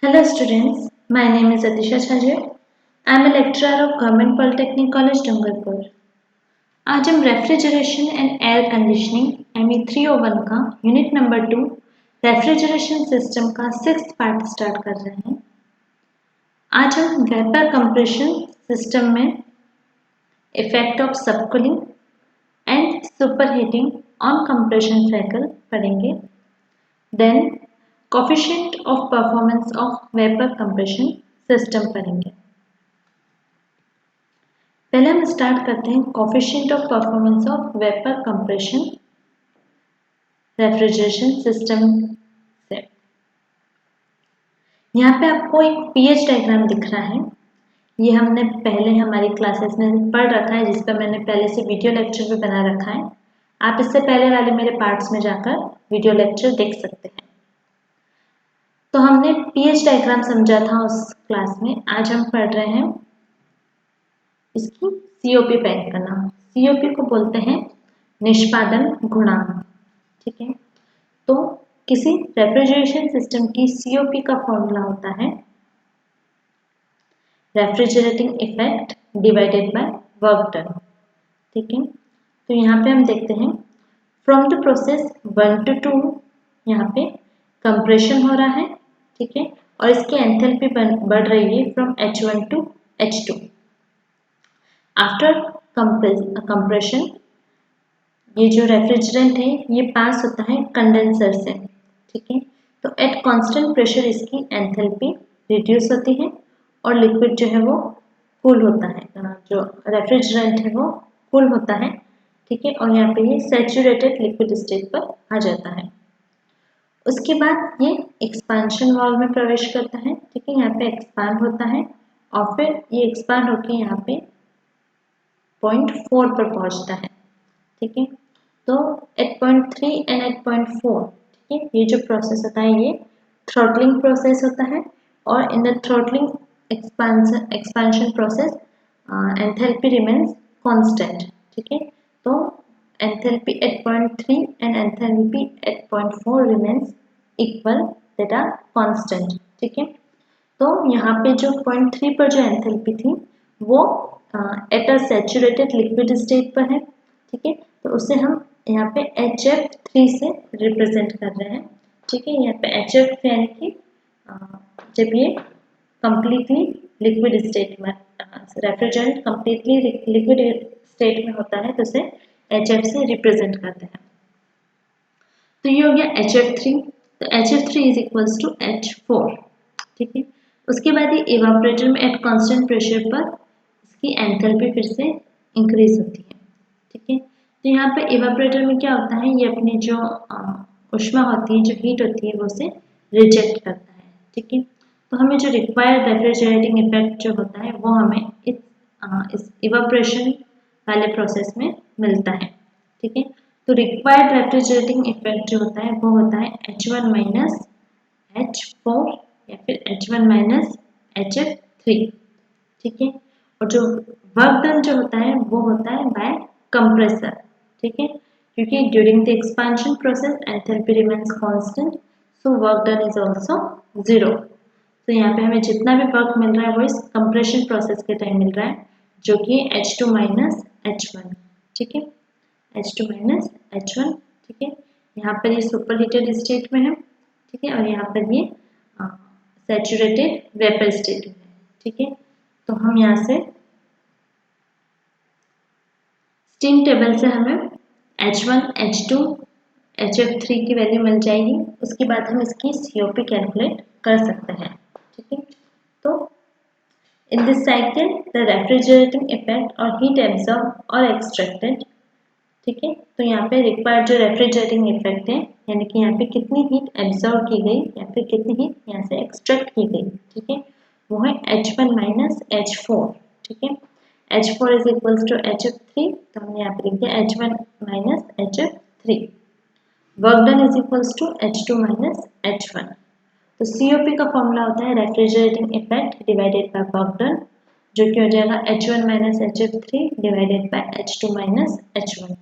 Hello students, my name is Atisha Chhajir. I am a lecturer of Government Polytechnic College, Dungarpur. आज हम refrigeration and air conditioning ME 301 का unit number 2 refrigeration system का 6th part start कर रहे हैं। आज हम vapour compression system में effect of subcooling and superheating on compression cycle पढ़ेंगे। Then coefficient of performance of vapour compression system पढ़ेंगे। पहले हम स्टार्ट करते हैं coefficient of performance of vapour compression refrigeration system से। यहाँ पे आपको एक पीएच डायग्राम दिख रहा है। ये हमने पहले हमारी क्लासेस में पढ़ रखा है, जिस पर मैंने पहले से वीडियो लेक्चर भी बना रखा है। आप इससे पहले वाले मेरे पार्ट्स में जाकर वीडियो लेक्चर देख सकते हैं। तो हमने पीएच डायग्राम समझा था उस क्लास में। आज हम पढ़ रहे हैं इसकी सीओपी पैक करना। सीओपी को बोलते हैं निष्पादन गुणांक। ठीक है, तो किसी रेफ्रिजरेशन सिस्टम की सीओपी का फॉर्मूला होता है refrigerating effect divided by work done. ठीक है, तो यहाँ पे हम देखते हैं फ्रॉम द प्रोसेस 1 to 2 यहाँ पे कंप्रेशन हो रहा है। ठीक है, और इसकी एंथैल्पी बढ़ रही है from H1 to H2। After compression ये जो रेफ्रिजरेंट है ये पास होता है कंडेंसर से। ठीक है, तो एट कांस्टेंट प्रेशर इसकी एंथैल्पी रिड्यूस होती है और लिक्विड जो है वो कूल होता है। जो रेफ्रिजरेंट है वो कूल होता है। ठीक है, और यहाँ पे ये सैचुरेटेड लिक्विड स्टेट पर आ जाता है। उसके बाद ये एक्सपांशन वाल्व में प्रवेश करता है। ठीक है, यहाँ पे एक्सपांड होता है और फिर ये एक्सपांड होकर यहाँ पे 0.4 पर पहुंचता है। ठीक है, तो एट 0.3 एंड एट 0.4 ठीक है, ये जो प्रोसेस होता है ये थ्रॉटलिंग प्रोसेस होता है। और in the throttling expansion process enthalpy remains constant. ठीक है, तो enthalpy at 0.3 and enthalpy at 0.4 remains equal that are constant. ठीक है, तो यहाँ पे जो 0.3 पर जो एंथैल्पी थी वो at a saturated liquid state पर है। ठीक है, तो उसे हम यहाँ पे HF3 से रिप्रेजेंट कर रहे हैं। ठीक है, यहाँ पे HF यानी कि जब ये कंप्लीटली लिक्विड स्टेट में रेफ्रिजरेंट कंप्लीटली लिक्विड स्टेट में होता है तो उसे HF से रिप्रेजेंट करते हैं। तो ये हो गया HF3। तो HF3 is equals to H4। ठीक है, उसके बाद ये इवापोरेटर में एट कांस्टेंट प्रेशर पर इसकी एंथैल्पी फिर से इंक्रीज होती है। ठीक है, तो यहाँ पे इवापोरेटर में क्या होता है, ये अपनी जो ऊष्मा होती है, जो हीट होती है, वो उसे रिजेक्ट करता है। ठीक है, तो हमें जो रिक्वायर्ड रेफ्रिजरेटिंग इफेक्ट जो होता है वो हमें इस इवापोरेशन वाले प्रोसेस में मिलता है। ठीक है, तो रिक्वायर्ड रेफ्रिजरेटिंग इफेक्ट जो होता है वो होता है H1 माइनस H4 या फिर H1 माइनस HF3। ठीक है, और जो वर्क डन जो होता है वो होता है बाय कंप्रेसर। ठीक है, क्योंकि during the expansion process enthalpy remains constant, so work done is also 0। तो यहाँ पे हमें जितना भी वर्क मिल रहा है वो इस कंप्रेशन प्रोसेस के टाइम मिल रहा है, जो कि H2 माइनस H1। ठीक है, H2 माइनस H1। ठीक है, यहाँ पर ये सुपर हीटेड स्टेट में है। ठीक है, और यहाँ पर ये सैचुरेटेड वेपर स्टेट में है। ठीक है, तो हम यहाँ से स्टीम टेबल से हमें H1, H2, HF3 की वैल्यू मिल जाएगी। उसके बाद हम इसकी COP कैलकुलेट कर सकते हैं। ठीक है, तो in this cycle the refrigerating effect और हीट एब्जॉर्ब और एक्सट्रैक्टेड। ठीक है, तो यहाँ पे रिक्वायर्ड जो रेफ्रिजरेटिंग इफेक्ट है, यानी कि यहाँ पे कितनी हीट एब्जॉर्ब की गई या फिर कितनी हीट यहाँ से एक्सट्रैक्ट की गई, ठीक है, वो है H1 माइनस H4। ठीक है, H4 is equals to HF3, तो हमने यहाँ पे लिख दिया H1 minus HF3। Work done is equals to H2 minus H1। तो COP का फॉर्मूला होता है refrigerating effect divided by work done, जो कि हो जाएगा H1 minus HF3 divided by H2 minus H1।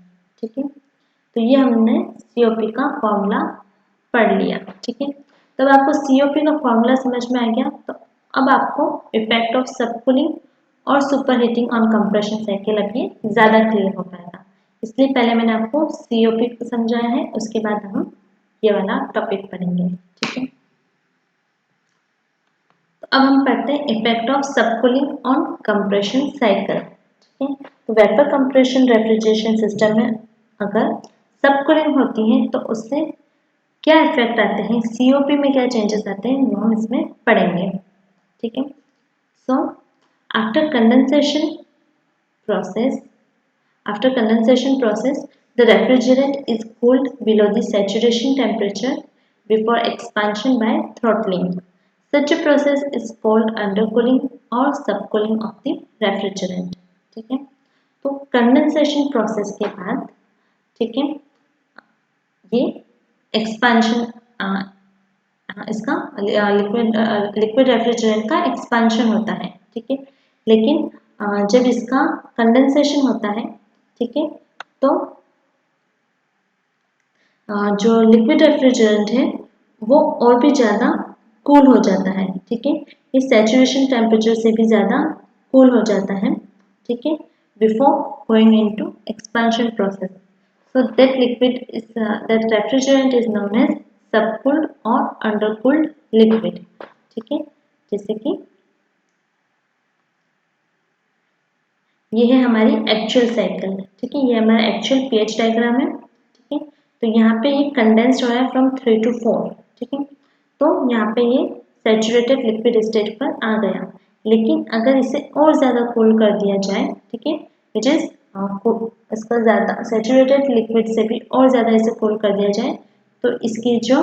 ठीक है, तो ये हमने COP का फॉर्मूला पढ़ लिया। ठीक है, तो अब आपको COP का फॉर्मूला समझ में आ गया। तो अब आपको इफेक्ट ऑफ सबकूलिंग और super heating on compression cycle अब ये ज़्यादा क्लियर हो पाएगा। इसलिए पहले मैंने आपको COP को समझाया है, उसके बाद हम ये वाला टॉपिक पढ़ेंगे। ठीक है, तो अब हम पढ़ते हैं effect of subcooling on compression cycle. ठीक है, तो वेपर कंप्रेशन रेफ्रिजरेशन सिस्टम में अगर सबकूलिंग होती है तो उससे क्या इफेक्ट आते हैं, COP में क्या चेंजेस आते हैं, वो हम इसमें पढ़ेंगे। ठीक है, so after condensation process, the refrigerant is cooled below the saturation temperature before expansion by throttling. Such a process is called undercooling or subcooling of the refrigerant. ठीक है, तो कंडेंसेशन प्रोसेस के बाद, ठीक है, ये एक्सपांशन इसका लिक्विड रेफ्रिजरेंट का एक्सपांशन होता है। ठीक है, लेकिन जब इसका कंडेंसेशन होता है, ठीक है, तो जो लिक्विड रेफ्रिजरेंट है वो और भी ज़्यादा कूल हो जाता है। ठीक है, ये सैचुरेशन टेम्परेचर से भी ज़्यादा कूल हो जाता है। ठीक है, before going into expansion process, so that liquid is that refrigerant is known as subcooled और अंडरकूल्ड लिक्विड। ठीक है, जैसे कि ये है हमारी एक्चुअल साइकिल। ठीक है, ये हमारा एक्चुअल pH डायग्राम है। ठीक है, तो यहाँ पे ये कंडेंस्ड हो रहा है फ्रॉम 3 to 4। ठीक है, तो यहाँ पे ये सैचुरेटेड लिक्विड स्टेट पर आ गया। लेकिन अगर इसे और ज़्यादा कूल कर दिया जाए, ठीक है, विच इज़ इसका ज़्यादा सैचुरेटेड लिक्विड से भी और ज़्यादा इसे कूल कर दिया जाए, तो इसकी जो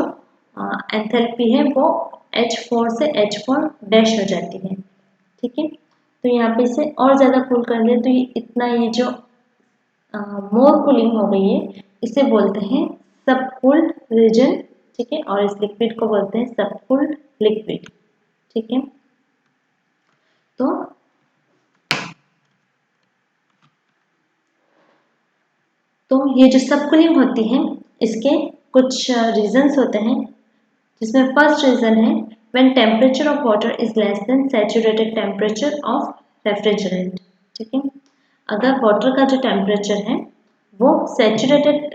एंथैल्पी है वो H4 से H4 डैश हो जाती है। ठीक है, तो यहाँ पे इसे और ज़्यादा कूल कर दें तो ये इतना, ये जो मोर कूलिंग हो गई है, इसे बोलते हैं सबकूल्ड रीजन। ठीक है, और इस लिक्विड को बोलते हैं सबकूल्ड लिक्विड। ठीक है, तो ये जो सबकूलिंग होती है इसके कुछ रीजंस होते हैं, जिसमें फर्स्ट रीजन है when temperature of water is less than saturated temperature of refrigerant. ठीक है, अगर वाटर का जो टेम्परेचर है वो सैचुरेटेड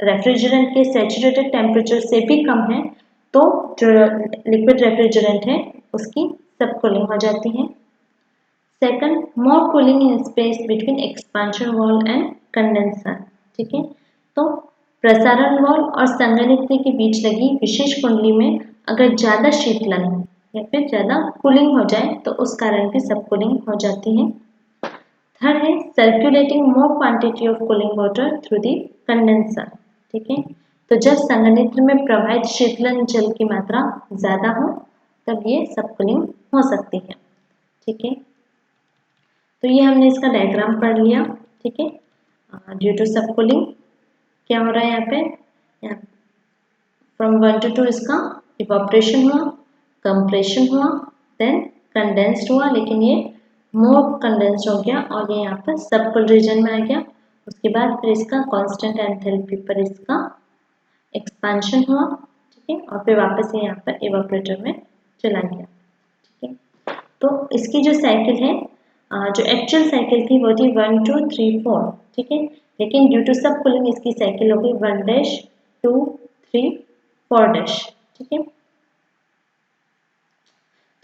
रेफ्रिजरेंट के सैचुरेटेड टेम्परेचर से भी कम है, तो जो लिक्विड रेफ्रिजरेंट है उसकी सबकूलिंग हो जाती है। Second, more cooling in space between expansion wall and condenser. ठीक है, तो प्रसारण वॉल और संघनित्र के बीच लगी विशेष कुंडली में अगर ज़्यादा शीतलन या फिर ज़्यादा कूलिंग हो जाए तो उस कारण भी सबकूलिंग हो जाती है। थर्ड है circulating more quantity of cooling water through the condenser. ठीक है, तो जब संघनित्र में प्रवाहित शीतलन जल की मात्रा ज़्यादा हो तब ये सबकूलिंग हो सकती है। ठीक है, तो ये हमने इसका डायग्राम पढ़ लिया। ठीक है, ड्यू टू सबकूलिंग क्या हो रहा है, यहाँ पे फ्रॉम 1 to 2 इसका इवापोरेशन हुआ, कंप्रेशन हुआ, देन कंडेंस्ड हुआ, लेकिन ये मोर कंडेंस्ड हो गया और ये यहाँ पर सबकूल रीजन में आ गया। उसके बाद फिर इसका कांस्टेंट एंथैल्पी पर इसका एक्सपेंशन हुआ। ठीक है, और फिर वापस ये यहाँ पर इवापोरेटर में चला गया। ठीक है, तो इसकी जो साइकिल है, जो एक्चुअल साइकिल थी वो थी 1 2 3 4। ठीक है, लेकिन ड्यू टू सबकूलिंग इसकी साइकिल हो गई 1 डैश 2 3 4 डैश। ठीक है,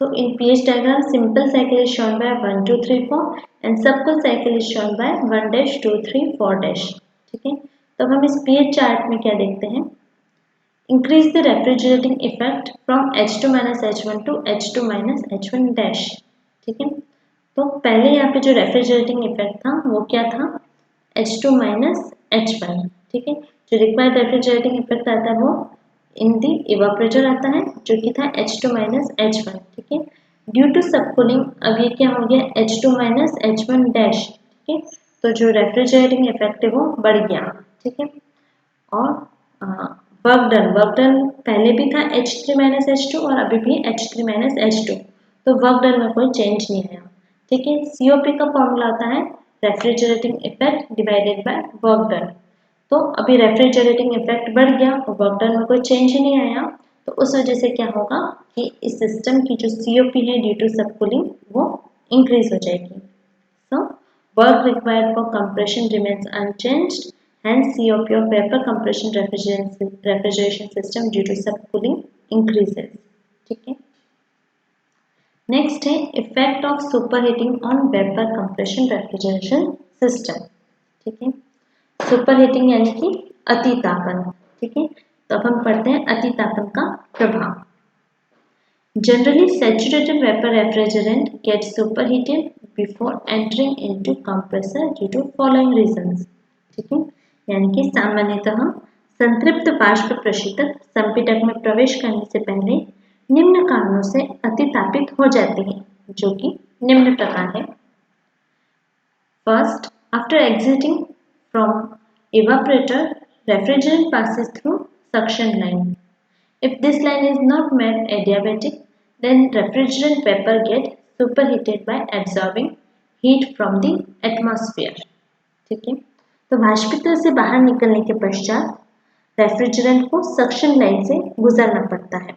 तो in pH diagram simple cycle is shown by 1 2 3 4 and subcool cycle is shown by 1 dash 2 3 4 dash. ठीक है, तो हम इस pH चार्ट में क्या देखते हैं, increase the refrigerating effect from H2 - H1 to H2 - H1 dash. ठीक है, तो पहले यहाँ पे जो रेफ्रिजरेटिंग इफेक्ट था वो क्या था, H2 - H1। ठीक है, जो रिक्वायर्ड रेफ्रिजरेटिंग इफेक्ट आता है वो इन दी इवापोरेटर आता है जो कि था H2 - H1। ठीक है, ड्यू टू सबकूलिंग अब ये क्या हो गया H2 - H1 डैश। ठीक है, तो जो रेफ्रिजरेटिंग इफेक्ट है वो बढ़ गया। ठीक है, और वर्क डन पहले भी था H3 - H2 और अभी भी H3 - H2, तो वर्क डन में कोई चेंज नहीं आया। ठीक है, COP का फॉर्मूला आता है refrigerating effect divided by work done. तो अभी रेफ्रिजरेटिंग इफेक्ट बढ़ गया और वर्क डन में कोई चेंज ही नहीं आया, तो उस वजह से क्या होगा कि इस सिस्टम की जो COP है ड्यू टू सबकूलिंग वो इंक्रीज हो जाएगी. So work required for compression remains unchanged, hence COP of vapor compression refrigeration system due to subcooling increases. ठीक है. नेक्स्ट है effect of superheating on vapour compression refrigeration system. ठीक है. Superheating यानी कि अतितापन. ठीक है. तो अब हम पढ़ते हैं अतितापन का प्रभाव. Generally saturated vapour refrigerant get superheated before entering into compressor due to following reasons. ठीक है. यानी कि सामान्यतः संतृप्त वाष्प प्रशीतक संपीड़क में प्रवेश करने से पहले निम्न कारणों से अतितापित हो जाते हैं, जो कि निम्न प्रकार है. First, after exiting from evaporator, refrigerant passes through suction line. If this line is not made adiabatic, then refrigerant vapor gets superheated by absorbing heat from the atmosphere. ठीक है. तो वाष्पित्र से बाहर निकलने के पश्चात रेफ्रिजरेंट को सक्शन लाइन से गुजरना पड़ता है.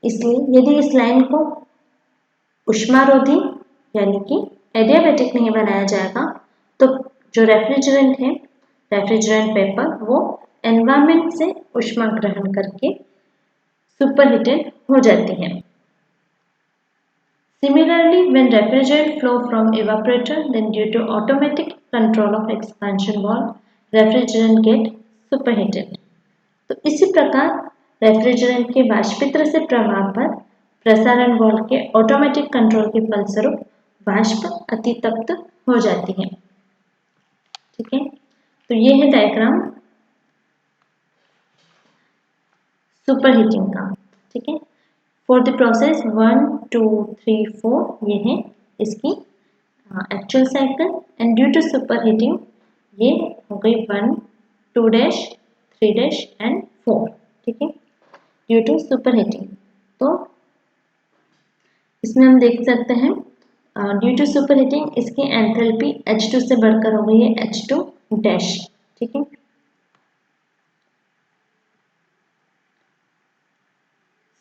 इसलिए यदि इस लाइन को उष्मारोधी यानी कि एडियाबैटिक नहीं बनाया जाएगा तो जो रेफ्रिजरेंट है, रेफ्रिजरेंट वेपर, वो एनवायरनमेंट से उष्मा ग्रहण करके सुपरहीटेड हो जाती है. Similarly, when refrigerant flow from evaporator, then due to automatic control of expansion valve, refrigerant get superheated. तो इसी प्रकार रेफ्रिजरेंट के वाष्पित्र से प्रवाह पर प्रसारण वाल्व के ऑटोमेटिक कंट्रोल के फलस्वरूप वाष्प अतितप्त हो जाती है. ठीक है. तो ये है डायग्राम सुपरहीटिंग का. ठीक है. फॉर द प्रोसेस 1, 2, 3, 4 ये है इसकी actual cycle. And due to superheating ये हो गई 1, 2 3 एंड 4. ठीक है. Due to superheating. तो इसमें हम देख सकते हैं ड्यू टू सुपरहीटिंग इसकी एंथैल्पी H2 से बढ़कर हो गई है H2 डैश. ठीक है.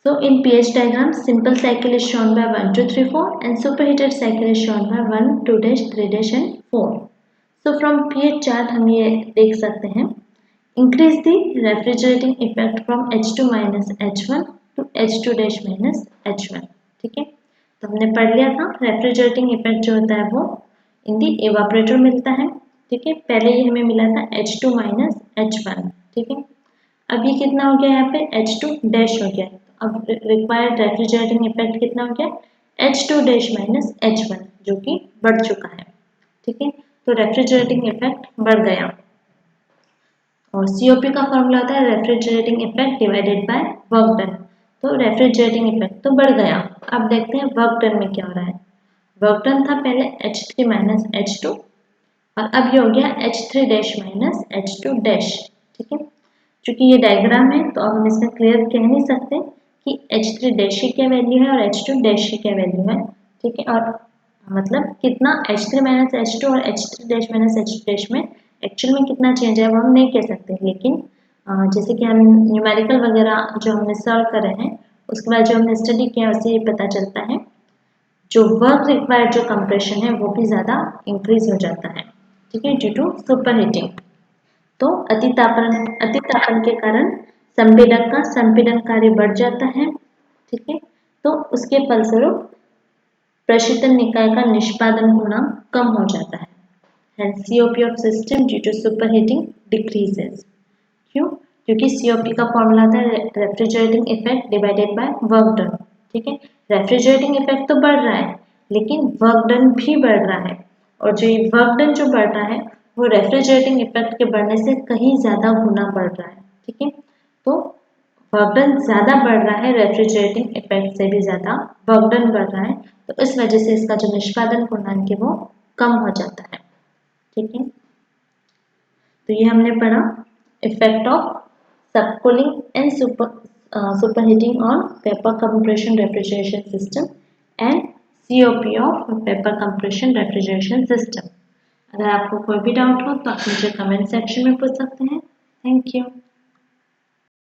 So in pH diagram, simple cycle is shown by 1, 2, 3, 4 and superheated cycle is shown by 1, 2, 3 and 4. So from pH chart हम ये देख सकते हैं increase the refrigerating effect from H2 minus H1 to H2 dash minus H1. ठीक है. तो हमने पढ़ लिया था रेफ्रिजरेटिंग इफेक्ट जो होता है वो इन दी एवापोरेटर मिलता है. ठीक है. पहले ये हमें मिला था H2 minus H1. ठीक है. अब ये कितना हो गया, यहाँ पे H2 डैश हो गया. अब रिक्वायर्ड रेफ्रिजरेटिंग इफेक्ट कितना हो गया, H2 डैश माइनस H1, जो कि बढ़ चुका है. ठीक है. तो रेफ्रिजरेटिंग इफेक्ट बढ़ गया. और COP का फॉर्मूला होता है refrigerating effect divided by work done. तो रेफ्रिजरेटिंग इफेक्ट तो बढ़ गया. अब देखते हैं वर्क डन में क्या हो रहा है. वर्क डन था पहले H3 माइनस H2 और अब ये हो गया H3 dash minus H2 dash. ठीक है. चूंकि ये डायग्राम है तो अब हम इसमें क्लियर कह नहीं सकते कि H3 डैश की क्या वैल्यू है और H2 डैश की क्या वैल्यू है. ठीक है. और मतलब कितना H3 माइनस H2 और H3 dash minus H2 dash में एक्चुअल में कितना चेंज है वो हम नहीं कह सकते. लेकिन जैसे कि हम न्यूमेरिकल वगैरह जो हमने सॉल्व कर रहे हैं उसके बाद जो हमने स्टडी किया उससे ये पता चलता है जो वर्क रिक्वायर्ड जो कंप्रेशन है वो भी ज़्यादा इंक्रीज हो जाता है. ठीक है. Due to super heating. तो अतितापन के कारण संपीड़क का संपीड़न कार्य बढ़ जाता है. ठीक है. तो उसके फलस्वरूप प्रशीतन निकाय का निष्पादन गुणांक कम हो जाता है. Hence COP of system due to superheating decreases. क्यों? क्योंकि COP का फॉर्मूला था refrigerating effect divided by work done. ठीक है. रेफ्रिजरेटिंग इफेक्ट तो बढ़ रहा है लेकिन वर्क डन भी बढ़ रहा है और जो ये वर्क डन जो बढ़ रहा है वो रेफ्रिजरेटिंग इफेक्ट के बढ़ने से कहीं ज़्यादा गुना बढ़ रहा है. ठीक है. तो वर्क डन ज़्यादा बढ़ रहा है रेफ्रिजरेटिंग इफेक्ट से भी ज़्यादा वर्क डन बढ़ रहा है. तो इस वजह से इसका जो निष्पादन गुणांक है वो कम हो जाता है. ठीक है. तो ये हमने पढ़ा effect of subcooling and superheating on vapour compression refrigeration system and COP of vapour compression refrigeration system. अगर आपको कोई भी डाउट हो तो आप मुझे कमेंट सेक्शन में पूछ सकते हैं. Thank you.